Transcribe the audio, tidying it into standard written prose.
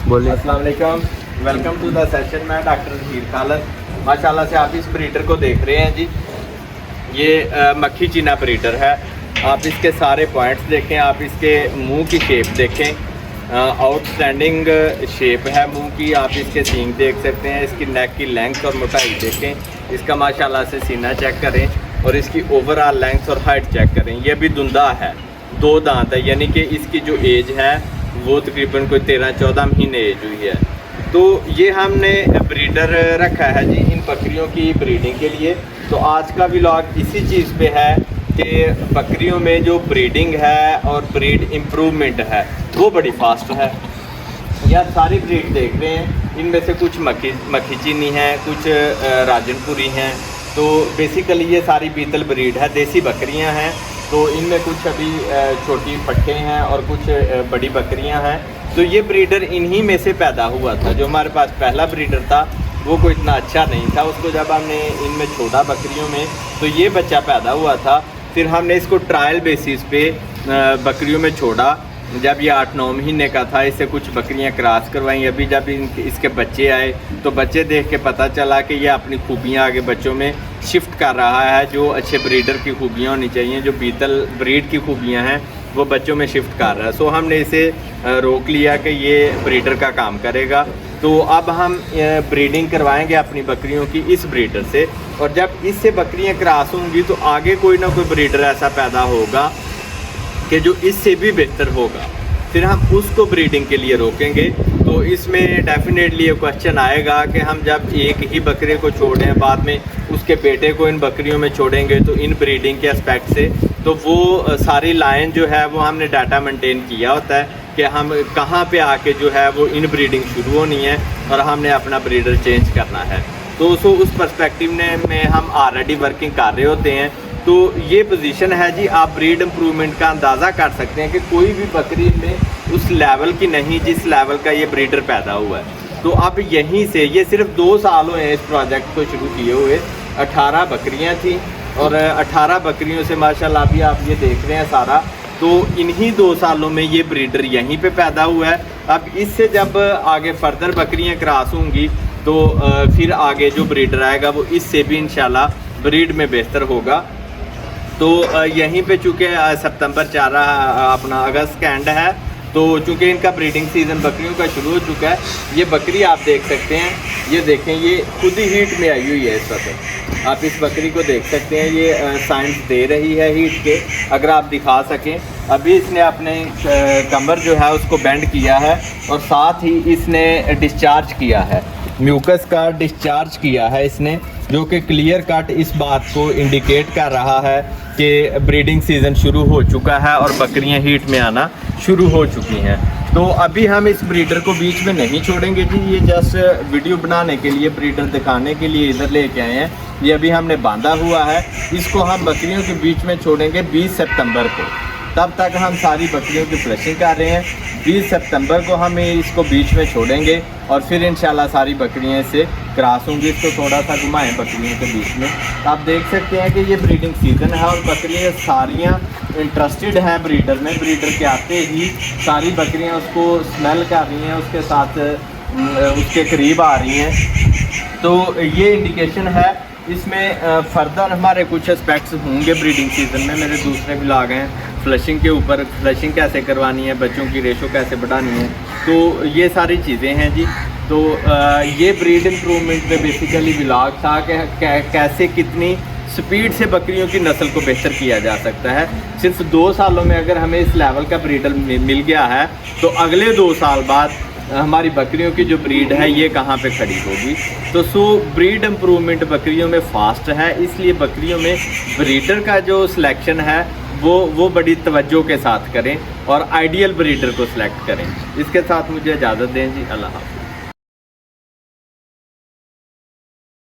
बोलिए। अस्सलाम वालेकुम, वेलकम टू द सेशन। मैं डॉक्टर ज़हीर खालद। माशाल्लाह से आप इस ब्रीडर को देख रहे हैं जी, ये मक्खी चीना ब्रीडर है। आप इसके सारे पॉइंट्स देखें, आप इसके मुंह की शेप देखें, आउटस्टैंडिंग शेप है मुंह की। आप इसके सींग देख सकते हैं, इसकी नेक की लेंथ और मोटाई देखें, इसका माशाल्लाह से सीना चेक करें और इसकी ओवरऑल लेंथ और हाइट चेक करें। ये भी धुंधा है, 2 दांत है, यानी कि इसकी जो एज है वो तकरीबन कोई 13-14 महीने एज हुई है। तो ये हमने ब्रीडर रखा है जी इन बकरियों की ब्रीडिंग के लिए। तो आज का व्लॉग इसी चीज़ पे है कि बकरियों में जो ब्रीडिंग है और ब्रीड इम्प्रूवमेंट है वो बड़ी फास्ट है। यार सारी ब्रीड देख रहे हैं, इनमें से कुछ मक्खी चीनी है, कुछ राजनपुरी हैं। तो बेसिकली ये सारी बीतल ब्रीड है, देसी बकरियां हैं। तो इनमें कुछ अभी छोटी पट्टे हैं और कुछ बड़ी बकरियां हैं। तो ये ब्रीडर इन्हीं में से पैदा हुआ था। जो हमारे पास पहला ब्रीडर था वो कोई इतना अच्छा नहीं था, उसको जब हमने इनमें छोड़ा बकरियों में तो ये बच्चा पैदा हुआ था। फिर हमने इसको ट्रायल बेसिस पे बकरियों में छोड़ा। जब ये 8-9 महीने का था, इससे कुछ बकरियां क्रॉस करवाई। अभी जब इसके बच्चे आए तो बच्चे देख के पता चला कि ये अपनी खूबियां आगे बच्चों में शिफ्ट कर रहा है। जो अच्छे ब्रीडर की खूबियां होनी चाहिए, जो बीतल ब्रीड की खूबियां हैं वो बच्चों में शिफ्ट कर रहा है। सो हमने इसे रोक लिया कि ये ब्रीडर का काम करेगा। तो अब हम ब्रीडिंग करवाएंगे अपनी बकरियों की इस ब्रीडर से, और जब इससे बकरियाँ क्रॉस होंगी तो आगे कोई ना कोई ब्रीडर ऐसा पैदा होगा कि जो इससे भी बेहतर होगा। फिर हम उसको ब्रीडिंग के लिए रोकेंगे। तो इसमें डेफिनेटली ये क्वेश्चन आएगा कि हम जब एक ही बकरे को छोड़ें, बाद में उसके बेटे को इन बकरियों में छोड़ेंगे तो इन ब्रीडिंग के एस्पेक्ट से तो वो सारी लाइन जो है वो हमने डाटा मेंटेन किया होता है कि हम कहाँ पे आके जो है वो इन ब्रीडिंग शुरू होनी है और हमने अपना ब्रीडर चेंज करना है। तो उस पर्सपेक्टिव में हम ऑलरेडी वर्किंग कर रहे होते हैं। तो ये पोजीशन है जी। आप ब्रीड इम्प्रूवमेंट का अंदाज़ा कर सकते हैं कि कोई भी बकरी में उस लेवल की नहीं जिस लेवल का ये ब्रीडर पैदा हुआ है। तो अब यहीं से ये सिर्फ 2 साल हुए हैं इस प्रोजेक्ट को शुरू किए हुए। 18 बकरियां थी और 18 बकरियों से माशाल्लाह अभी आप ये देख रहे हैं सारा। तो इन्हीं 2 सालों में ये ब्रीडर यहीं पे पैदा हुआ है। अब इससे जब आगे फर्दर बकरियां क्रॉस होंगी तो फिर आगे जो ब्रीडर आएगा वो इससे भी इंशाल्लाह ब्रीड में बेहतर होगा। तो यहीं पे चूँकि सितंबर चाह रहा अपना अगस्त का एंड है, तो चूँकि इनका ब्रीडिंग सीज़न बकरियों का शुरू हो चुका है। ये बकरी आप देख सकते हैं, ये देखें, ये खुद ही हीट में आई हुई है इस वक्त। आप इस बकरी को देख सकते हैं, ये साइंस दे रही है हीट के। अगर आप दिखा सकें, अभी इसने अपने कमर जो है उसको बेंड किया है और साथ ही इसने डिस्चार्ज किया है, म्यूकस का डिस्चार्ज किया है इसने, जो कि क्लियर कट इस बात को इंडिकेट कर रहा है कि ब्रीडिंग सीज़न शुरू हो चुका है और बकरियां हीट में आना शुरू हो चुकी हैं। तो अभी हम इस ब्रीडर को बीच में नहीं छोड़ेंगे जी। ये जस्ट वीडियो बनाने के लिए, ब्रीडर दिखाने के लिए इधर लेके आए हैं। ये अभी हमने बांधा हुआ है, इसको हम बकरियों के बीच में छोड़ेंगे 20 सितंबर को। तब तक हम सारी बकरियों की फ्लशिंग कर रहे हैं। 20 सितंबर को हम इसको बीच में छोड़ेंगे और फिर इंशाल्लाह सारी बकरियां इससे क्रॉस होंगी। इसको थोड़ा सा घुमाएं बकरियों के बीच में। आप देख सकते हैं कि ये ब्रीडिंग सीज़न है और बकरियां सारियां इंटरेस्टेड हैं ब्रीडर में। ब्रीडर के आते ही सारी बकरियां उसको स्मेल कर रही हैं, उसके साथ उसके करीब आ रही हैं। तो ये इंडिकेशन है। इसमें फर्दर हमारे कुछ एस्पेक्ट्स होंगे ब्रीडिंग सीज़न में। मेरे दूसरे ब्लॉग हैं फ्लशिंग के ऊपर, फ्लशिंग कैसे करवानी है, बच्चों की रेशो कैसे बढ़ानी है। तो ये सारी चीज़ें हैं जी। तो ये ब्रीड इम्प्रूवमेंट में बेसिकली ब्लॉग था कि कैसे कितनी स्पीड से बकरियों की नस्ल को बेहतर किया जा सकता है। सिर्फ 2 सालों में अगर हमें इस लेवल का ब्रीडर मिल गया है तो अगले 2 साल बाद हमारी बकरियों की जो ब्रीड है ये कहाँ पे खड़ी होगी। तो ब्रीड इम्प्रूवमेंट बकरियों में फास्ट है, इसलिए बकरियों में ब्रीडर का जो सिलेक्शन है वो बड़ी तवज्जो के साथ करें और आइडियल ब्रीडर को सिलेक्ट करें। इसके साथ मुझे इजाज़त दें जी। अल्लाह हाफ़िज़।